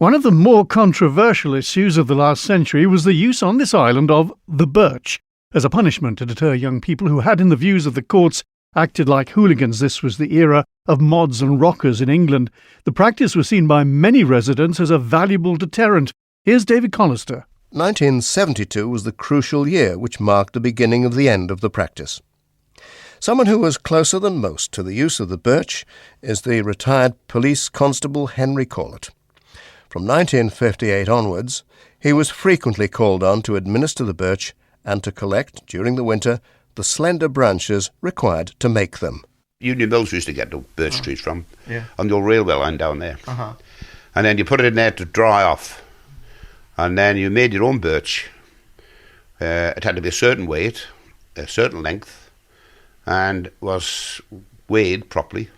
One of the more controversial issues of the last century was the use on this island of the birch as a punishment to deter young people who had, in the views of the courts, acted like hooligans. This was the era of mods and rockers in England. The practice was seen by many residents as a valuable deterrent. Here's David Callister. 1972 was the crucial year which marked the beginning of the end of the practice. Someone who was closer than most to the use of the birch is the retired police constable Henry Corlett. From 1958 onwards, he was frequently called on to administer the birch and to collect, during the winter, the slender branches required to make them. Union Mills used to get the birch trees from, on the old railway line down there. And then you put it in there to dry off. And then you made your own birch. It had to be a certain weight, a certain length, and was weighed properly.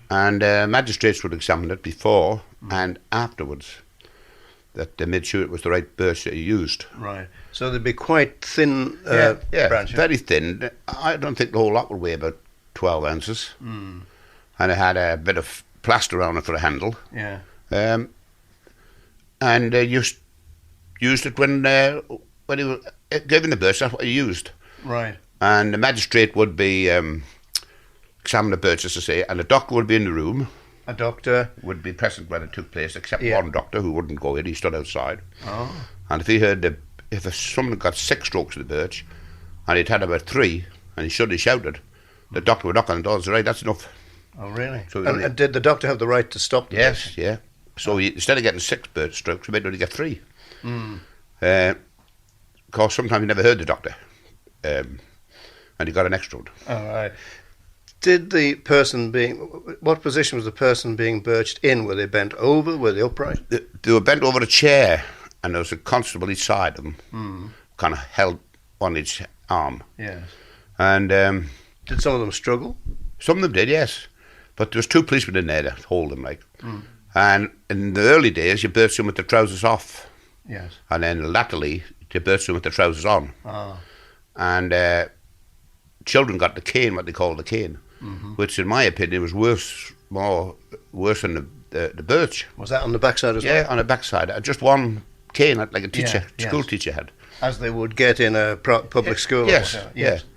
And magistrates would examine it before and afterwards, that they made sure it was the right birch that you used. Right. So they'd be quite thin branches? Very thin. I don't think the whole lot would weigh about 12 ounces. And it had a bit of plaster on it for a handle. Yeah. And used it when you were giving the birch, that's what you used. Right. And the magistrate would be examine the birch, as I say, and the doctor would be in the room. A doctor? Would be present when it took place, except one doctor who wouldn't go in, he stood outside. And if he heard if someone got 6 strokes of the birch, and he'd had about 3, and he suddenly shouted, the doctor would knock on the door and say, right, that's enough. Oh, really? So and did the doctor have the right to stop the birch? Yeah. So instead of getting 6 birch strokes, he might only get 3. Of course, sometimes he never heard the doctor, and he got an extra one. All right. Did the person what position was the person being birched in? Were they bent over? Were they upright? They were bent over a chair, and there was a constable each side of them, kind of held on each arm. Yes. And did some of them struggle? Some of them did, yes. But there was 2 policemen in there to hold them, like. And in the early days, you birched them with the trousers off. Yes. And then latterly, you birched them with the trousers on. And children got the cane, what they call the cane, which in my opinion was worse than the birch. Was that on the backside as well? Yeah, on the backside. Just one cane, like a teacher, school teacher had. As they would get in a public school. Yes.